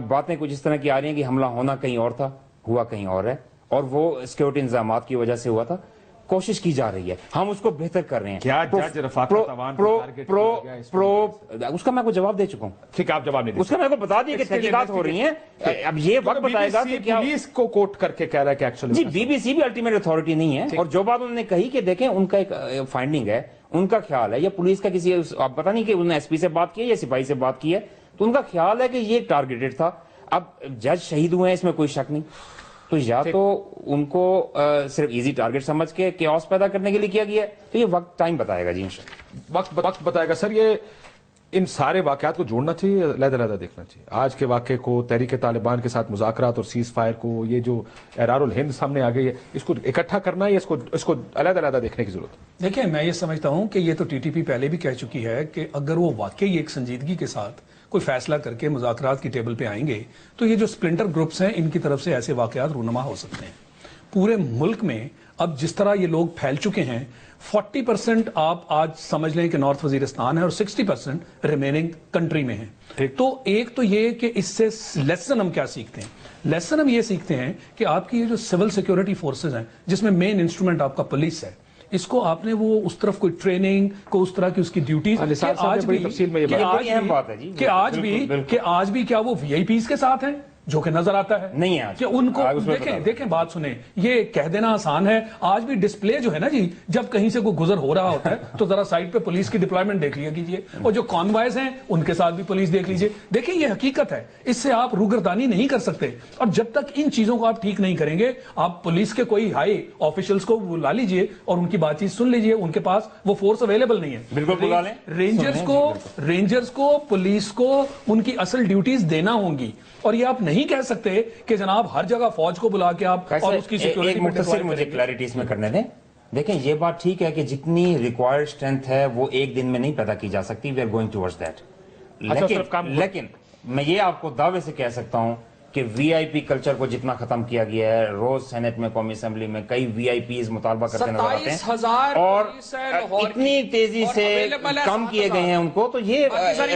باتیں کچھ اس طرح کی آ رہی ہیں کہ حملہ ہونا کہیں اور تھا, ہوا کہیں اور ہے, اور وہ سیکورٹی انتظامات کی وجہ سے ہوا تھا, کوشش کی جا رہی ہے, ہم اس کو بہتر کر رہے ہیں. کیا جج رفاقت عوان کو ٹارگٹ کیا گیا؟ اس کا میں کو جواب دے چکا ہوں. ٹھیک ہے آپ جواب نہیں دیں. اس کا میں کو بتا دیا کہ تحقیقات ہو رئی ہیں. اب یہ وقت بتائے گا کہ کیا پولیس کو کوٹ کر کے کہہ رہا ہے کہ ایکچولی جی بی بی سی بھی الٹیمیٹ اتھارٹی نہیں ہے. اور جو بات انہوں نے کہی کہ دیکھیں ان کا ایک فائنڈنگ ہے, ان کا خیال ہے, یا پولیس کا کسی آپ پتہ نہیں کہ انہوں نے ایس پی سے بات کی ہے یا سپاہی سے بات کی ہے, تو ان کا خیال ہے کہ یہ ٹارگیٹڈ تھا. اب جج شہید ہوئے ہیں اس میں کوئی شک نہیں, تو یا تو ان کو صرف ایزی ٹارگٹ سمجھ کے کیوس پیدا کرنے کے لیے کیا گیا ہے, تو یہ وقت ٹائم بتائے گا. جی انشاءاللہ وقت بتائے گا. سر یہ ان سارے واقعات کو جوڑنا چاہیے, علیحدہ دیکھنا چاہیے. آج کے واقعے کو, تحریک طالبان کے ساتھ مذاکرات اور سیز فائر کو, یہ جو احرار الہند سامنے آ گئی ہے, اس کو اکٹھا کرنا ہے, اس کو علیحدہ دیکھنے کی ضرورت ہے. دیکھیں میں یہ سمجھتا ہوں کہ یہ تو ٹی ٹی پی پہلے بھی کہہ چکی ہے کہ اگر وہ واقعی ایک سنجیدگی کے ساتھ کوئی فیصلہ کر کے مذاکرات کی ٹیبل پہ آئیں گے تو یہ جو سپلنٹر گروپس ہیں ان کی طرف سے ایسے واقعات رونما ہو سکتے ہیں. پورے ملک میں اب جس طرح یہ لوگ پھیل چکے ہیں 40% آپ آج سمجھ لیں کہ نارتھ وزیرستان ہے اور 60% ریمیننگ کنٹری میں ہیں. تو ایک تو یہ کہ اس سے لیسن ہم کیا سیکھتے ہیں؟ لیسن ہم یہ سیکھتے ہیں کہ آپ کی یہ جو سول سیکیورٹی فورسز ہیں جس میں مین انسٹرومنٹ آپ کا پولیس ہے، اس کو آپ نے وہ اس طرف کوئی ٹریننگ کو اس طرح کی اس کی ڈیوٹیز کہ آج بھی کیا وہ وی آئی پیز کے ساتھ ہیں جو کہ نظر آتا ہے نہیں ہے کہ ان کو دیکھیں بات سنیں، یہ کہہ دینا آسان ہے. آج بھی ڈسپلے جو ہے نا جی، جب کہیں سے کوئی گزر ہو رہا ہوتا ہے تو ذرا سائڈ پہ پولیس کی ڈپلائمنٹ دیکھ لیا کیجئے، اور جو کانوائز ہیں ان کے ساتھ بھی پولیس دیکھ لیجئے. دیکھیں یہ حقیقت ہے، اس سے آپ روگردانی نہیں کر سکتے. اور جب تک ان چیزوں کو آپ ٹھیک نہیں کریں گے، آپ پولیس کے کوئی ہائی آفیشلز کو لا لیجئے اور ان کی بات چیت سن لیجئے. ان کے پاس وہ فورس اویلیبل نہیں ہے. بالکل بلا لیں. رینجرز کو پولیس کو ان کی اصل ڈیوٹیز دینا ہوں گی، اور یہ آپ نہیں کہہ سکتے کہ جناب ہر جگہ فوج کو بلا کے آپ اور اس کی سیکیورٹی ایک مختصر مجھے کلیئرٹی اس میں کرنے دیں. دیکھیں یہ بات ٹھیک ہے کہ جتنی ریکوائرڈ اسٹرینتھ ہے وہ ایک دن میں نہیں پیدا کی جا سکتی. We are going towards that. لیکن میں یہ آپ کو دعوے سے کہہ سکتا ہوں کہ وی آئی پی کلچر کو جتنا ختم کیا گیا ہے، روز سینٹ میں، قومی اسمبلی میں کئی وی آئی پیز مطالبہ کرتے نظر آتے ہیں اور اتنی تیزی سے کم کیے گئے ہیں ان کو، تو یہ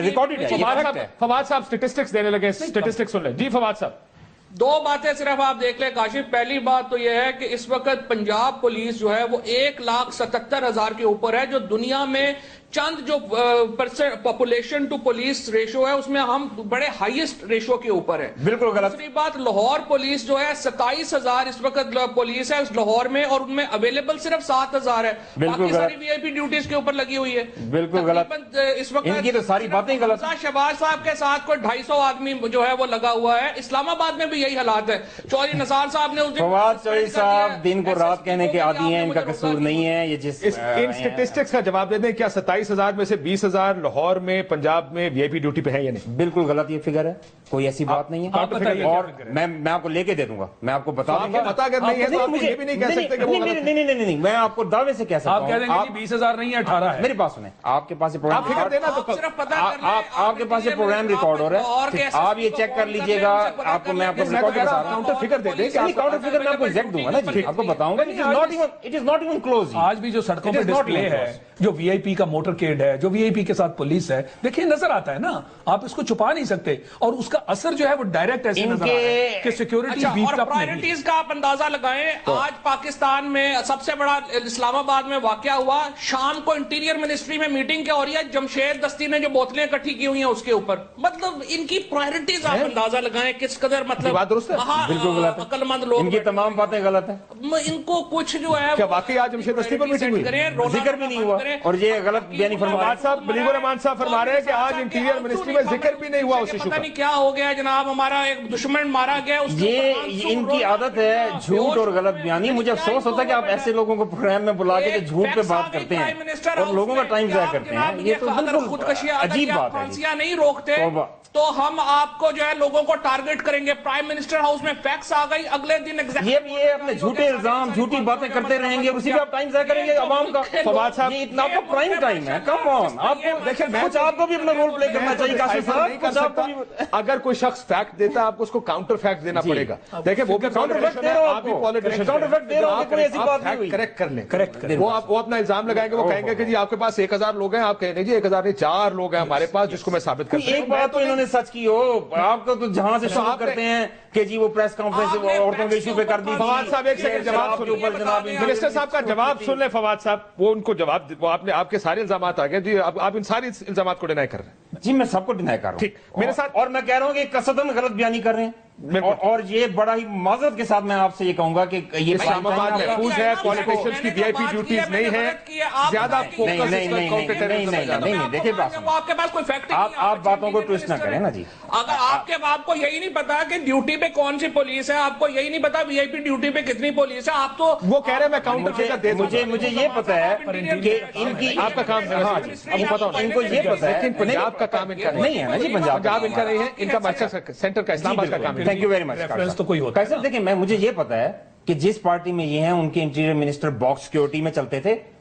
ریکارڈڈ ہے. فواد صاحب سٹیٹسٹکس دینے لگے، سٹیٹسٹکس سن لیں جی. فواد صاحب دو باتیں صرف آپ دیکھ لیں کاشف. پہلی بات تو یہ ہے کہ اس وقت پنجاب پولیس جو ہے وہ 1,77,000 کے اوپر ہے، جو دنیا میں چند جو پاپولیشن ٹو پولیس ریشو ہے اس میں ہم بڑے ہائیسٹ ریشو کے اوپر ہے. بالکل غلط. دوسری بات، لاہور پولیس جو ہے 27,000 اس وقت پولیس ہے لاہور میں، اور ان میں اویلیبل صرف 7,000 ہے. باقی ساری وی آئی پی ڈیوٹیز کے اوپر لگی ہوئی ہے. بالکل غلط. اس وقت ان کی تو ساری باتیں غلط. شہباز صاحب کے ساتھ کوئی 250 آدمی جو ہے وہ لگا ہوا ہے. اسلام آباد میں بھی یہی حالات ہے. چودھری نثار صاحب نے اس دن فواد چودھری صاحب دن کو رات کہنے کے عادی ہیں، ان کا قصور نہیں ہے. یہ جس ان سٹیٹسٹکس کا جواب دے دیں، کیا 27,000 میں سے 20,000 لاہور میں پنجاب میں وی آئی پی ڈیوٹی پہ ہے یا نہیں؟ بالکل غلط یہ فگر ہے، کوئی ایسی بات نہیں ہے. اور میں آپ کو لے کے دے دوں گا، میں آپ کو بتا دوں گا. پتا اگر نہیں ہے تو آپ یہ بھی نہیں کہہ سکتے کہ وہ غلط ہے. نہیں، میں آپ کو دعوے سے کہہ سکتا ہوں. آپ کہہ دیں گے 20,000 نہیں ہے 18 ہے. میری بات سنیں، آپ کے پاس آپ فکر دینا تو آپ کے پاس یہ پروگرام ریکارڈ ہو رہا ہے، آپ یہ چیک کر لیجئے گا. آپ کو میں آپ کو ریکارڈ کے ساتھ کاؤنٹر فکر دے دیں کہ کاؤنٹر فگر میں آپ کو ایگزیکٹ دوں گا نا جی. آپ کو بتاؤں گا it is not even close. آج بھی جو سڑکوں پہ ڈسپلے ہے، جو وی آئی پی کا موٹر کیڈ ہے، جو وی آئی پی کے ساتھ پولیس ہے، دیکھیں نظر آتا ہے نا، آپ اس کو چھپا نہیں سکتے. اور اس کا اثر جو ہے وہ ڈائریکٹ ایسے نظر آتا ہے کہ سیکیورٹی بیف اپ پرائرٹیز کا آپ اندازہ لگائیں. آج پاکستان میں سب سے بڑا اسلام آباد میں واقعہ ہوا، شام کو انٹیریئر منسٹری میں میٹنگ کیا ہو رہی ہے، جمشید دستی نے جو بوتلیں اکٹھی کی ہوئی ہیں اس کے اوپر. مطلب ان کی پرائرٹیز آپ اندازہ لگائیں کس قدر مطلب عقل مند لوگ. ان کی تمام باتیں غلط ہیں. ان کو کچھ جو ہے کیا واقعی آج جمشید دستی پر میٹنگ ہوئی؟ ذکر بھی نہیں ہوا اور یہ غلط بیانی فرمایا. صاحب بلیغ الرحمان صاحب فرما رہے ہیں کہ آج انٹیریئر منسٹری میں ذکر بھی نہیں ہوا اس ایشو پتہ کا. نہیں کیا ہو گیا جناب، ہمارا ایک دشمن مارا گیا. یہ ان کی عادت ہے جھوٹ اور غلط بیانی. مجھے افسوس ہوتا ہے کہ آپ ایسے لوگوں کو پروگرام میں بلا کے جھوٹ پہ بات کرتے ہیں اور لوگوں کا ٹائم ضائع کرتے ہیں. یہ تو بالکل عجیب بات ہے. نہیں روکتے تو ہم آپ کو جو ہے لوگوں کو ٹارگٹ کریں گے. پرائم منسٹر ہاؤس میں فیکس آ گئی، اگلے دن یہ اپنے جھوٹے الزام جھوٹی باتیں کرتے رہیں گے اور اسی پہ آپ ٹائم ضائع کریں گے عوام کا. فواد صاحب یہ اتنا تو پرائم ٹائم ہے. کم آن، آپ کو دیکھیں کچھ آپ کو بھی اپنا رول پلے کرنا چاہیے. کاشف صاحب اگر کوئی شخص فیکٹ دیتا ہے آپ کو اس کو کاؤنٹر فیکٹ دینا پڑے گا. دیکھیں وہ بھی کاؤنٹر فیکٹ دے رہا ہوں، آپ بھی پالیٹیشین کاؤنٹر فیکٹ دے رہا ہوں. کوئی ایسی بات نہیں ہوئی. کریکٹ کر لیں. وہ اپنا الزام لگائیں گے، وہ کہیں گے کہ جی آپ کے پاس 1,000 لوگ ہیں، آپ کہیں گے جی 1,000 نہیں 4 لوگ ہیں ہمارے پاس جس کو میں ثابت کرتا ہوں. ایک بات تو انہوں نے سچ کی ہو. آپ کو تو جہاں سے شروع کرتے ہیں کہ جی وہ پریس کانفرنس عورتوں کے ایشو پہ کر دی. فواد صاحب ایک سیکنڈ جواب سن، منسٹر صاحب کا جواب سن لیں. فواد صاحب وہ ان کو جواب، وہ آپ کے سارے الزامات آ گئے جی، آپ ان ساری الزامات کو ڈینائی کر رہے ہیں. جی میں سب کو ڈینائی کر رہا ہوں. ٹھیک میرے ساتھ، اور میں کہہ رہا ہوں کہ قصداً غلط بیانی کر رہے ہیں. اور یہ بڑا ہی معذرت کے ساتھ میں آپ سے یہ کہوں گا کہ یہ اسلام آباد محفوظ ہے، پالیٹیشینز کی وی آئی پی ڈیوٹیز نہیں ہے، زیادہ فوکس نہیں. دیکھیں آپ کے پاس کوئی فیکٹ، آپ باتوں کو ٹویسٹ نہ کریں نا جی. اگر آپ کو یہی نہیں پتا کہ ڈیوٹی پہ کون سی پولیس ہے، آپ کو یہی نہیں پتا وی آئی پی ڈیوٹی پہ کتنی پولیس ہے، آپ تو وہ کہہ رہے ہیں میں کاؤنٹر فگر دے دوں. مجھے یہ پتا ہے کہ ان کی آپ کا کام ان کو یہ پتا ہے لیکن پنجاب کا کام ان کا نہیں ہے نا جی. پنجاب ان کا نہیں ہے، ان کا مرکز سینٹر کا اسلام آباد کا کام ہے. Thank you very much. تو کوئی ہوتا ہے. دیکھیں مجھے یہ پتا ہے کہ جس پارٹی میں یہ ہیں ان کے انٹیریئر منسٹر باکس سیکیورٹی میں چلتے تھے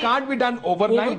can't be done overnight.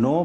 9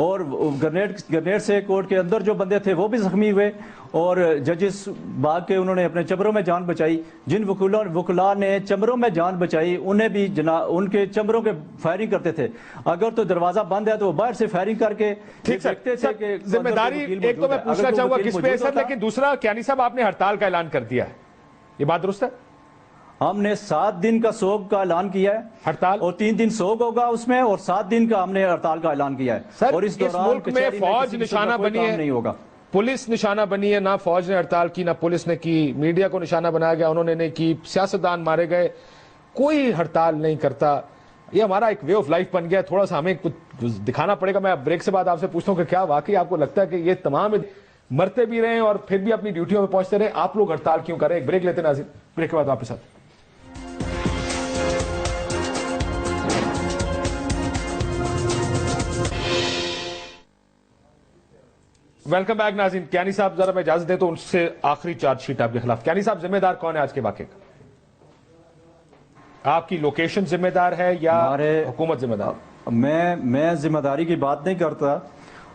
اور گرنیڈ سے کورٹ کے اندر جو بندے تھے وہ بھی زخمی ہوئے اور ججز بھاگ کے انہوں نے اپنے چمبروں میں جان بچائی. جن وکلاء نے چمبروں میں جان بچائی انہیں بھی ان کے چمبروں کے فائرنگ کرتے تھے. اگر تو دروازہ بند ہے تو وہ باہر سے فائرنگ کر کے دیکھتے تھے کہ ذمہ داری ایک تو میں پوچھنا چاہوں گا کس پہ ہے سر, لیکن دوسرا کیانی صاحب آپ نے ہڑتال کا اعلان کر دیا ہے, یہ بات درست ہے؟ ہم نے 7 دن کا سوگ کا اعلان کیا ہے ہڑتال, اور 3 دن سوگ ہوگا اس میں, اور 7 دن کا ہم نے ہڑتال کا اعلان کیا ہے. سر اور اس ملک میں فوج نشانہ بنی ہے, نہیں ہوگا, پولیس نشانہ بنی ہے, نہ فوج نے ہڑتال کی نہ پولیس نے کی, میڈیا کو نشانہ بنایا گیا انہوں نے نہیں کی, سیاستدان مارے گئے, کوئی ہڑتال نہیں کرتا. یہ ہمارا ایک وے آف لائف بن گیا, تھوڑا سا ہمیں کچھ دکھانا پڑے گا. میں بریک سے بعد آپ سے پوچھتا ہوں کہ کیا واقعی آپ کو لگتا ہے کہ یہ تمام مرتے بھی رہے اور پھر بھی اپنی ڈیوٹیوں میں پہنچتے رہے, آپ لوگ ہڑتال کیوں کریں؟ ایک بریک لیتے ناظرین, بریک کے بعد واپس آتے. ویلکم بیک ناظرین. کیانی صاحب ذرا میں اجازت دیں تو ان سے آخری چارج شیٹ آپ کے خلاف. کیانی صاحب ذمہ دار کون ہے آج کے واقعے کا؟ آپ کی لوکیشن ذمہ دار ہے یا حکومت ذمہ دار؟ میں ذمہ داری کی بات نہیں کرتا.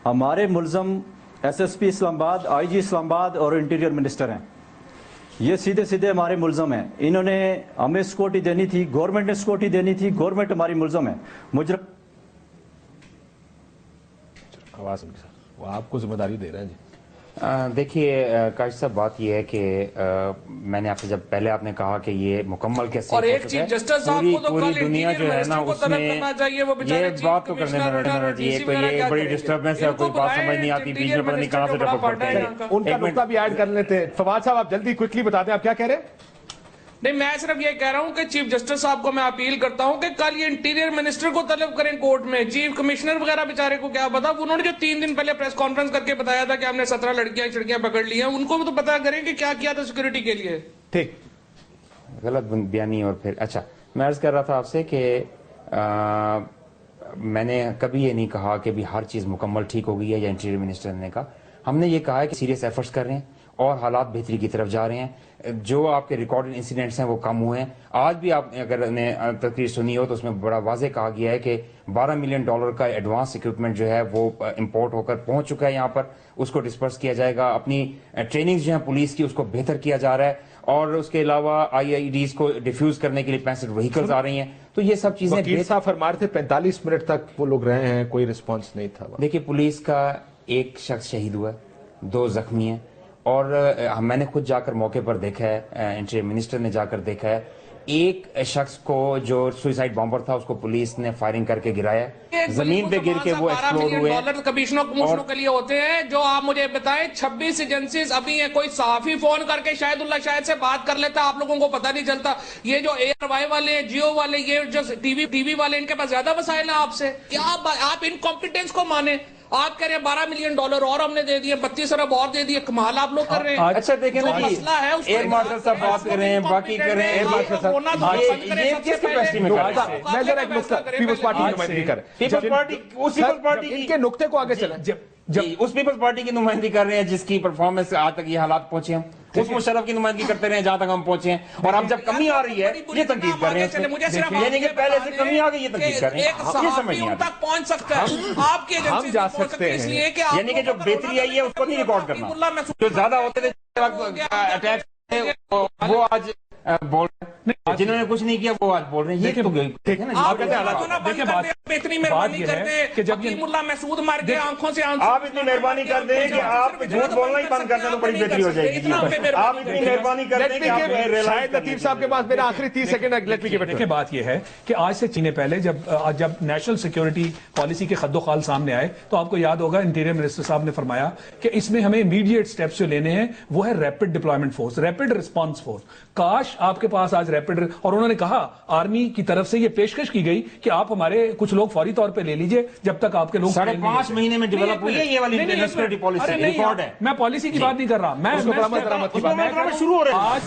ہمارے ملزم ایس ایس پی اسلام آباد, آئی جی اسلام آباد اور انٹیریئر منسٹر ہیں. یہ سیدھے سیدھے ہمارے ملزم ہیں. انہوں نے ہمیں سیکورٹی دینی تھی, گورنمنٹ نے سیکورٹی دینی تھی, گورنمنٹ ہماری ملزم ہے. آواز ان کے ساتھ وہ آپ کو ذمہ داری دے رہے ہیں. جی دیکھیے کاشف صاحب, بات یہ ہے کہ میں نے آپ سے جب پہلے آپ نے کہا کہ یہ مکمل کیسے, اور ایک چیف جسٹس صاحب کو تو پوری دنیا جو ہے نا اس میں یہ بات تو کرنے یہ بڑی ڈسٹربنس ہے, کوئی بات سمجھ نہیں آتی, بیچ میں پتہ نہیں کہاں سے ٹپک پڑتے ہیں. ان کا نقطہ بھی ایڈ کر لیتے. فواد صاحب آپ جلدی کوئکلی بتا دیں آپ کیا کہہ رہے ہیں. نہیں, میں صرف یہ کہہ رہا ہوں کہ چیف جسٹس صاحب کو میں اپیل کرتا ہوں کہ کل یہ انٹیریئر منسٹر کو طلب کریں کورٹ میں. چیف کمشنر وغیرہ بیچارے کو کیا پتا, انہوں نے جو 3 دن پہلے پریس کانفرنس کر کے بتایا تھا کہ ہم نے 17 لڑکیاں پکڑ لی ہیں, ان کو بھی تو پتا کریں کہ کیا کیا تھا سیکورٹی کے لیے. ٹھیک, غلط بیانی. اور پھر اچھا, میں عرض کر رہا تھا آپ سے کہ میں نے کبھی یہ نہیں کہا کہ بھی ہر چیز مکمل ٹھیک ہو گئی ہے, یا انٹیریئر منسٹر نے کہا. ہم نے یہ کہا ہے کہ سیریس ایفرٹس کر رہے ہیں اور حالات بہتری کی طرف جا رہے ہیں. جو آپ کے ریکارڈڈ انسیڈنٹس ہیں وہ کم ہوئے ہیں. آج بھی آپ نے اگر نے تقریر سنی ہو تو اس میں بڑا واضح کہا گیا ہے کہ $12 ملین کا ایڈوانس اکوپمنٹ جو ہے وہ امپورٹ ہو کر پہنچ چکا ہے یہاں پر, اس کو ڈسپرس کیا جائے گا. اپنی ٹریننگز جو ہیں پولیس کی اس کو بہتر کیا جا رہا ہے, اور اس کے علاوہ IEDs کو ڈیفیوز کرنے کے لیے 65 وہیکلز آ رہی ہیں. تو یہ سب چیزیں وکیل صاحب فرما رہے تھے 45 منٹ تک وہ لوگ رہے ہیں, کوئی رسپانس نہیں تھا. دیکھیے پولیس کا ایک شخص شہید ہوا ہے, 2 زخمی ہیں, اور میں نے خود جا کر موقع پر دیکھا ہے, انٹیریئر منسٹر نے جا کر دیکھا ہے. ایک شخص کو جو سوئسائڈ بامبر تھا اس کو پولیس نے فائرنگ کر کے گرایا, زمین پہ گر کے وہ ایکسپلوڈ ہوئے. $12 کمشنوں کے لیے ہوتے ہیں. جو آپ مجھے بتائیں 26 ایجنسیز ابھی ہیں. کوئی صحافی فون کر کے شاہد اللہ شاہد سے بات کر لیتا, آپ لوگوں کو پتہ نہیں چلتا. یہ جو ایئر وائی والے, جیو والے, یہ جو ٹی وی والے, ان کے پاس زیادہ وسائل ہیں آپ سے. کیا آپ انکمپیٹنس کو مانیں؟ آپ کہہ رہے ہیں $12 ملین اور ہم نے دے دیے, 32 ارب اور دے دیے. کمال آپ لوگ کر رہے ہیں. اچھا دیکھیں نا جی, مسئلہ ہے اس ایئر مارشل صاحب بات کر رہے ہیں, باقی کر رہے ہیں. یہ کس کیپیسٹی میں کر رہے ہیں؟ میں ذرا ایک نقطہ پیپلز پارٹی کی نمائندگی کریں. پیپلز پارٹی, اس پیپلز پارٹی ان کے نقطے کو آگے چلیں. اس پیپلز پارٹی کی نمائندگی کر رہے ہیں جس کی پرفارمنس آج تک یہ حالات پہنچے ہیں. اس مشرف کی نمائندگی کرتے رہے جہاں تک ہم پہنچے ہیں, اور اب جب کمی آ رہی ہے یہ تنقید کر رہے ہیں. یعنی کہ پہلے سے کمی آ گئی یہ تنقید کر رہے ہیں. یہ سمجھ نہیں آتی. پہنچ سکتا ہے آپ کی ہم جا سکتے ہیں, یعنی کہ جو بہتری آئی ہے اس کو نہیں ریکارڈ کرنا. جو زیادہ ہوتے تھے اٹیک وہ آج بول رہے ہیں, جنہوں نے کچھ نہیں کیا وہ آج بول رہے ہیں. یہ تو اتنی مہربانی کرتے کہ جب حکیم اللہ مسعود مر گئے آنکھوں سے آپ اتنی مہربانی کر دیں کہ آپ جھوٹ بولنا ہی بند کر دیں تو بڑی بہتری ہو جائے گی. آپ اتنی مہربانی کر دیں کہ آپ شاہد لطیف صاحب کے پاس میرا آخری 30 سیکنڈ. دیکھیں بات یہ ہے کہ آج سے چینے پہلے جب نیشنل سیکیورٹی پالیسی کے خد و خال سامنے آئے تو آپ کو یاد ہوگا انٹیریئر منسٹر صاحب نے فرمایا کہ اس میں ہمیں امیڈیٹ سٹیپس جو لینے ہیں وہ ہے rapid deployment force, rapid response force. کاش آپ کے پاس آج ریپڈ, اور انہوں نے کہا آرمی کی طرف سے یہ پیشکش کی گئی کہ آپ ہمارے کچھ لوگ فوری طور پہ لے لیجئے جب تک آپ کے لوگ 5.5 مہینے میں ڈیولپ ہوئی ہے یہ والی سیکورٹی پالیسی. ریکارڈ ہے. میں پالیسی کی بات نہیں کر رہا, میں شروع ہو رہا ہے.